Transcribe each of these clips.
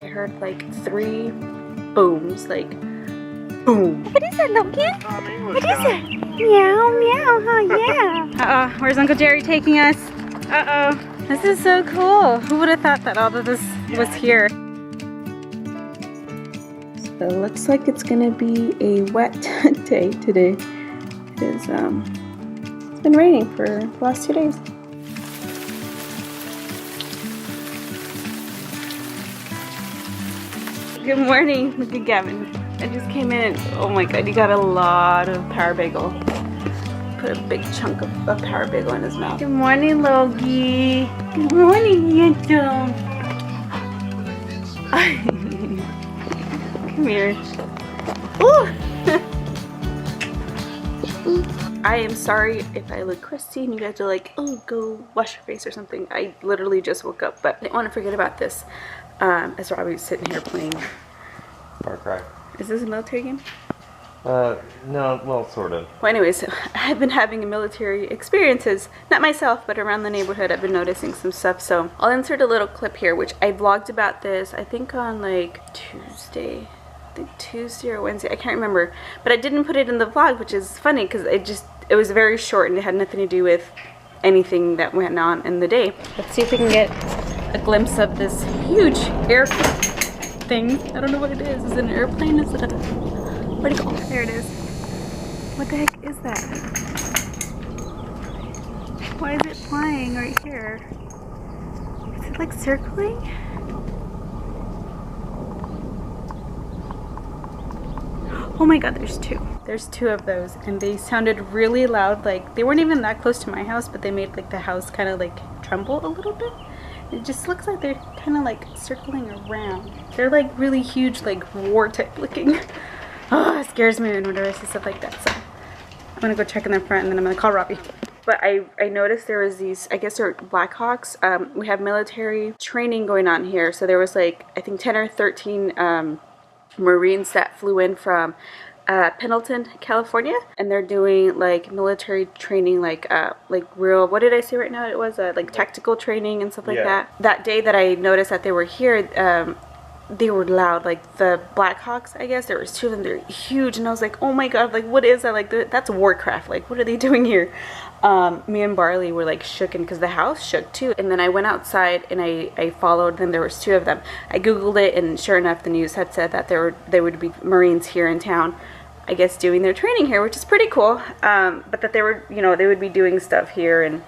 I heard like 3 booms, like boom. What is it, Logan? What is it? Meow, meow, huh? Yeah. Where's Uncle Jerry taking us? This is so cool. Who would have thought that all of this was here? So it looks like it's gonna be a wet day today. It's been raining for the last 2 days. Good morning. Look at Gavin. I just came in and oh my god, he got a lot of power bagel. Put a big chunk of power bagel in his mouth. Good morning, Logie. Good morning, Yantum. Come here. Ooh. I am sorry if I look crusty and you guys are like, oh, go wash your face or something. I literally just woke up, but I didn't want to forget about this. As Robbie's sitting here playing Far Cry. Is this a military game? No, well, sort of. Well, anyways, I've been having military experiences. Not myself, but around the neighborhood I've been noticing some stuff. So I'll insert a little clip here, which I vlogged about this, I think on like Tuesday. I think Tuesday or Wednesday. I can't remember. But I didn't put it in the vlog, which is funny because it was very short and it had nothing to do with anything that went on in the day. Let's see if we can get a glimpse of this huge air thing. I don't know what it is. Is it an airplane? Is it a... Where'd it go? There it is. What the heck is that? Why is it flying right here? Is it like circling? Oh my god, there's 2. There's 2 of those and they sounded really loud. Like they weren't even that close to my house, but they made like the house kind of like tremble a little bit. It just looks like they're kind of like circling around. They're like really huge, like war type looking. Oh, it scares me whenever I see stuff like that. So I'm gonna go check in the front and then I'm gonna call Robbie. But I noticed there was these, I guess they're Blackhawks. We have military training going on here. So there was like, I think 10 or 13 Marines that flew in from Pendleton, California, and they're doing like military training, like real, what did I say right now? It was like tactical training and stuff like that. That day that I noticed that they were here, they were loud, like the Blackhawks, I guess. There was 2 of them. They're huge, and I was like, oh my god, like what is that? Like that's Warcraft. Like what are they doing here? Me and Barley were like shooken because the house shook too. And then I went outside and I followed them. There was 2 of them. I googled it and sure enough the news had said that they would be Marines here in town, I guess, doing their training here, which is pretty cool. But that they were, you know, they would be doing stuff here and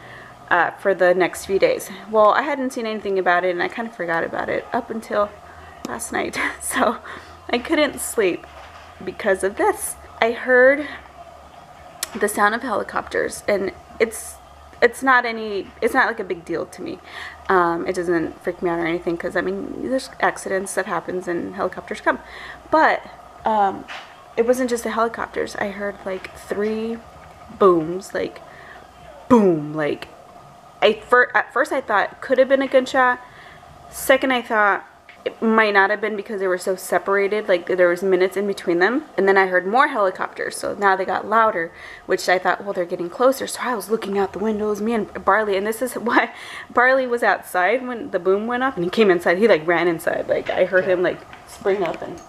for the next few days. Well, I hadn't seen anything about it and I kind of forgot about it up until last night. So I couldn't sleep because of this. I heard the sound of helicopters and it's not like a big deal to me. It doesn't freak me out or anything because I mean there's accidents that happens and helicopters come, but it wasn't just the helicopters. I heard like 3 booms, like boom, like at first I thought could have been a gunshot. Second I thought it might not have been because they were so separated, like there was minutes in between them. And then I heard more helicopters, so now they got louder, which I thought, well, they're getting closer. So I was looking out the windows, me and Barley, and this is why Barley was outside when the boom went off and he came inside. He like ran inside, like I heard him like spring up and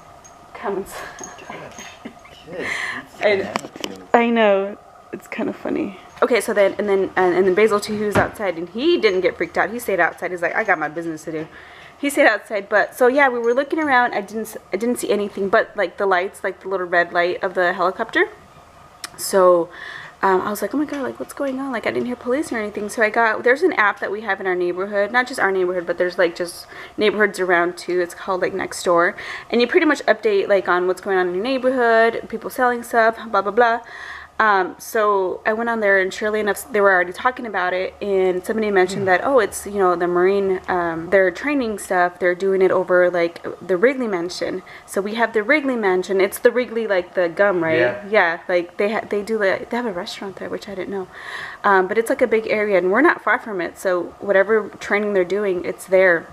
come inside. I know, it's kind of funny. Okay, so then and then Basil too, he was outside and he didn't get freaked out. He stayed outside. He's like, I got my business to do. He stayed outside. But so yeah, we were looking around. I didn't see anything but like the lights, like the little red light of the helicopter. So I was like, oh my god, like what's going on? Like I didn't hear police or anything. So there's an app that we have in our neighborhood, not just our neighborhood, but there's like just neighborhoods around too. It's called like Nextdoor, and you pretty much update like on what's going on in your neighborhood, people selling stuff, blah blah blah. So I went on there and surely enough they were already talking about it, and somebody mentioned that, oh, it's, you know, the Marine, their training stuff, they're doing it over like the Wrigley Mansion. So we have the Wrigley Mansion. It's the Wrigley, like the gum, right? Yeah, like they have a restaurant there, which I didn't know. But it's like a big area and we're not far from it, so whatever training they're doing, it's there.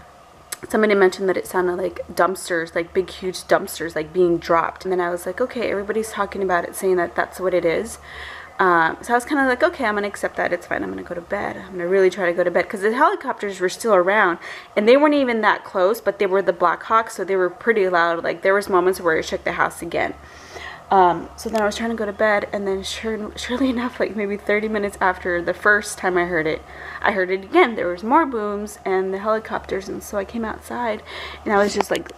Somebody mentioned that it sounded like dumpsters, like big huge dumpsters, like being dropped. And then I was like, okay, everybody's talking about it, saying that that's what it is. So I was kind of like, okay, I'm going to accept that. It's fine. I'm going to go to bed. I'm going to really try to go to bed because the helicopters were still around and they weren't even that close, but they were the Black Hawks, so they were pretty loud. Like there was moments where it shook the house again. So then I was trying to go to bed, and then surely enough, like maybe 30 minutes after the first time I heard it again. There was more booms and the helicopters, and so I came outside, and I was just like,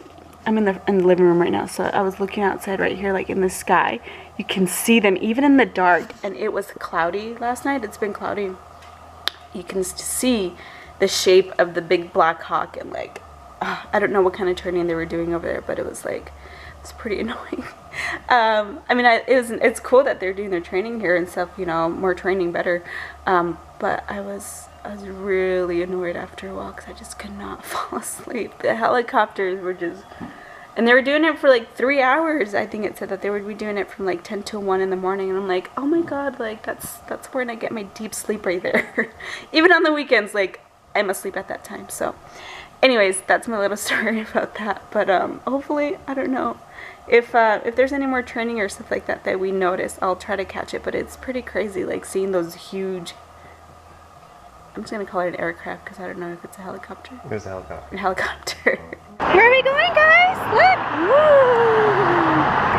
I'm in the living room right now, so I was looking outside right here, like in the sky. You can see them even in the dark, and it was cloudy last night. It's been cloudy. You can see the shape of the big Black Hawk, and like, I don't know what kind of training they were doing over there, but it was like, it's pretty annoying. I mean, it's cool that they're doing their training here and stuff, you know, more training, better. But I was really annoyed after a while because I just could not fall asleep. The helicopters were just, and they were doing it for like 3 hours. I think it said that they would be doing it from like 10 to 1 in the morning, and I'm like, oh my god, like that's where I get my deep sleep right there. Even on the weekends, like I'm asleep at that time. So anyways, that's my little story about that. But hopefully, I don't know, if there's any more training or stuff like that that we notice, I'll try to catch it. But it's pretty crazy, like seeing those huge, I'm just gonna call it an aircraft because I don't know if it's a helicopter. It's a helicopter. A helicopter. Where are we going, guys? Look! Woo!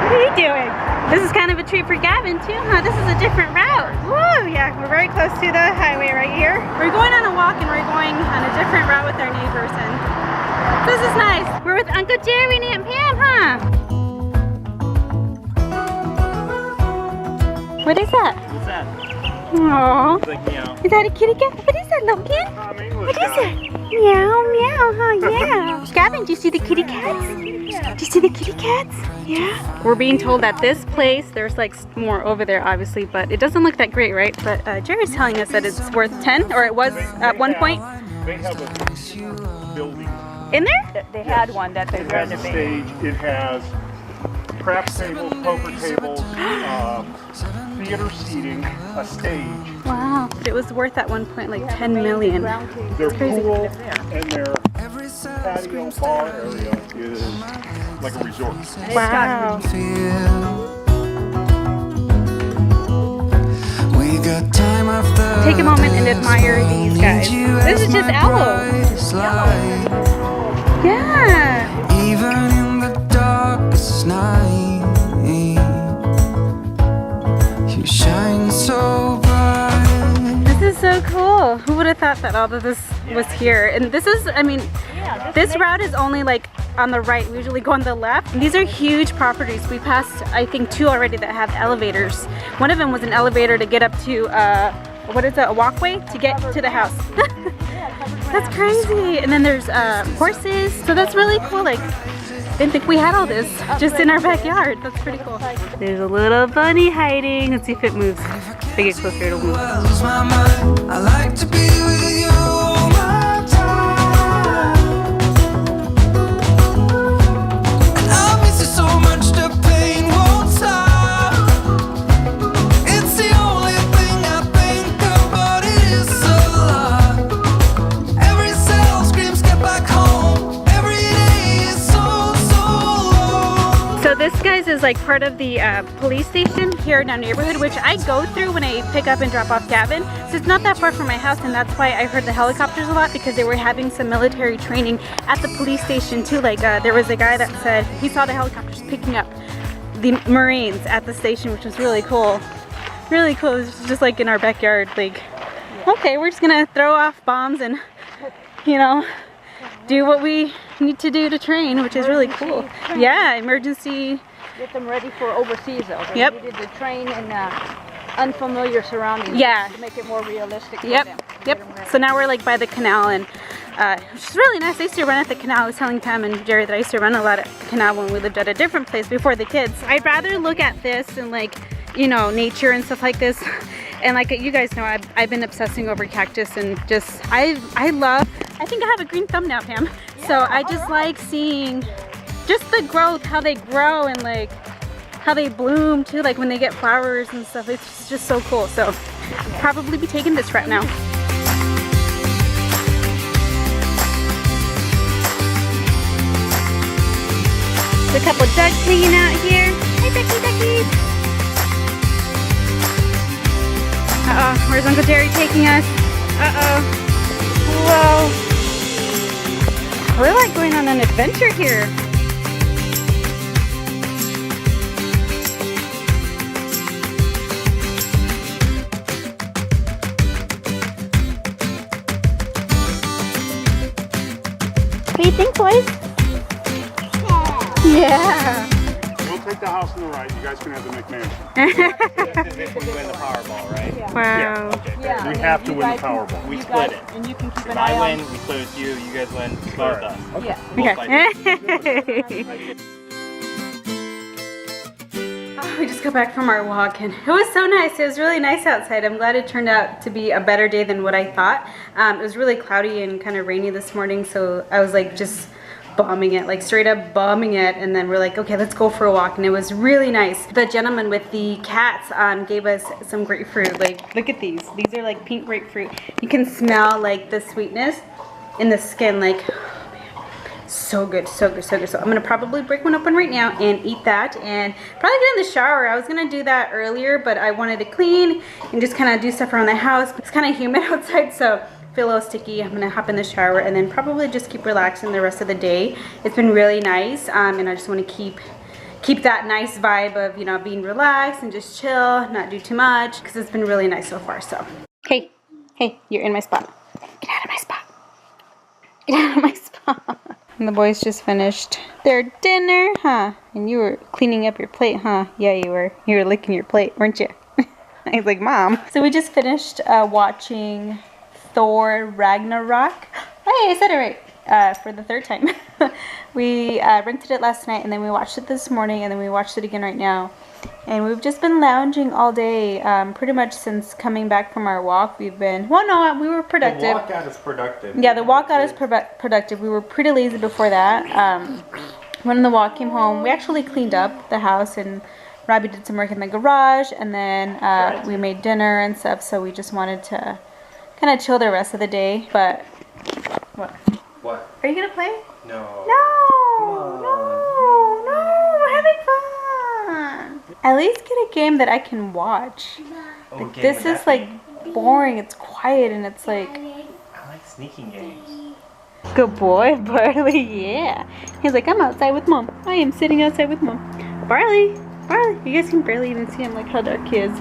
What are you doing? This is kind of a treat for Gavin too, huh? This is a different route. Woo! Yeah, we're very close to the highway right here. We're going on a walk and we're going on a different route with our neighbors, and this is nice. We're with Uncle Jerry and Aunt Pam, huh? What is that? What's that? Aww. It's like meow. Is that a kitty cat? What is that, Logan? What is it? Meow, meow, huh? Yeah. Gavin, do you see the kitty cats? Do you see the kitty cats? Yeah. We're being told that this place, there's like more over there, obviously, but it doesn't look that great, right? But Jerry's telling us that it's worth 10, or it was at one point. They have a building. In there? They had one that they It has a renovated. stage. It has craps tables, poker tables, theater seating, a stage. Wow. It was worth at one point like 10 million. Their crazy. pool and their patio bar area is like a resort. Wow. Take a moment and admire these guys. This is just aloe. Yeah. Even in the darkest night, you shine so bright. This is so cool. Who would have thought that all of this was here? And this is, I mean, this route is only like on the right. We usually go on the left. And these are huge properties. We passed, I think, 2 already that have elevators. One of them was an elevator to get up to, what is it, a walkway to get to the house. That's crazy. And then there's horses. So that's really cool. Like, didn't think we had all this just in our backyard. That's pretty cool. There's a little bunny hiding. Let's see if it moves. If I get closer, it'll move. Lose my mind. I like to be with you all my time. And I miss you so much, the pain won't stop. It's the only thing I think about, it is a lot. Every cell screams get back home. Every day is so long. So this, guys, is like part of the police station here in our neighborhood, which I go through when I pick up and drop off Gavin. So it's not that far from my house, and that's why I heard the helicopters a lot, because they were having some military training at the police station too. Like there was a guy that said he saw the helicopters picking up the Marines at the station, which was really cool. Really cool. It's just like in our backyard. Like, okay, we're just gonna throw off bombs and, you know, do what we need to do to train, which is really cool. Yeah, emergency. Get them ready for overseas though. They Yep. needed to train in unfamiliar surroundings. Yeah. To make it more realistic for Yep, them. Get yep. them ready. So now we're like by the canal, and which is really nice. I used to run at the canal. I was telling Pam and Jerry that I used to run a lot at the canal when we lived at a different place before the kids. I'd rather look at this and, like, you know, nature and stuff like this. And like you guys know, I've been obsessing over cactus, and just I think I have a green thumb now, Pam. So I just like seeing just the growth, how they grow, and like how they bloom too, like when they get flowers and stuff. It's just so cool. So probably be taking this route now. There's a couple ducks hanging out here. Hi, ducky duckies. Uh-oh, where's Uncle Jerry taking us? Uh-oh. Whoa. We're like going on an adventure here. What do you think, boys? Yeah. We'll take the house on the right. You guys can have the McMansion. If we win the Powerball, right? Wow. Yeah. We have to win the Powerball. We split it. And you can keep If an eye I win, on. we split with you. You guys win, we split with us. Yeah. Okay. Oh, we just got back from our walk and it was so nice. It was really nice outside. I'm glad it turned out to be a better day than what I thought. It was really cloudy and kind of rainy this morning, so I was like just bombing it, like straight up bombing it, and then we're like, okay, let's go for a walk, and it was really nice. The gentleman with the cats gave us some grapefruit. Like, look at these. These are like pink grapefruit. You can smell like the sweetness in the skin, like, oh man, so good, so good, so good. So I'm gonna probably break one open right now and eat that, and probably get in the shower. I was gonna do that earlier, but I wanted to clean and just kind of do stuff around the house. It's kind of humid outside, so feel a little sticky. I'm gonna hop in the shower and then probably just keep relaxing the rest of the day. It's been really nice, and I just want to keep that nice vibe of, you know, being relaxed and just chill, not do too much, because it's been really nice so far. So hey, you're in my spot. Get out of my spot. Get out of my spot. And the boys just finished their dinner, huh? And you were cleaning up your plate, huh? Yeah, you were. You were licking your plate, weren't you? I was like, Mom. So we just finished watching Thor Ragnarok. Hey, I said it right for the third time. We rented it last night and then we watched it this morning and then we watched it again right now. And we've just been lounging all day, pretty much since coming back from our walk. We've been, well, no, we were productive. The walkout is productive. Yeah, the walkout is productive. We were pretty lazy before that. When the walk came home, we actually cleaned up the house and Robbie did some work in the garage, and then we made dinner and stuff, so we just wanted to kind of chill the rest of the day. But what? What? Are you gonna play? No. No, we're having fun. At least get a game that I can watch. Oh, Like, game this would is that like be? boring. It's quiet and it's like, I like sneaking games. good boy, Barley. Yeah. He's like, I'm outside with Mom. I am sitting outside with Mom. Barley. You guys can barely even see him. Like how dark he is.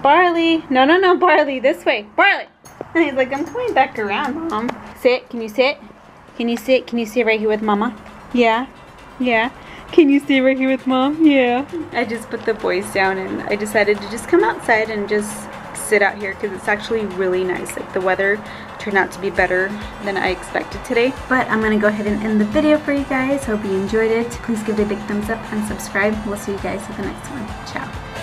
Barley. No, Barley. This way. Barley. And he's like, I'm coming back around, Mom. Sit. Can you sit? Can you sit? Can you sit right here with Mama? Yeah. Can you sit right here with Mom? Yeah. I just put the boys down and I decided to just come outside and just sit out here because it's actually really nice. Like, the weather turned out to be better than I expected today. But I'm gonna go ahead and end the video for you guys. Hope you enjoyed it. Please give it a big thumbs up and subscribe. We'll see you guys at the next one. Ciao.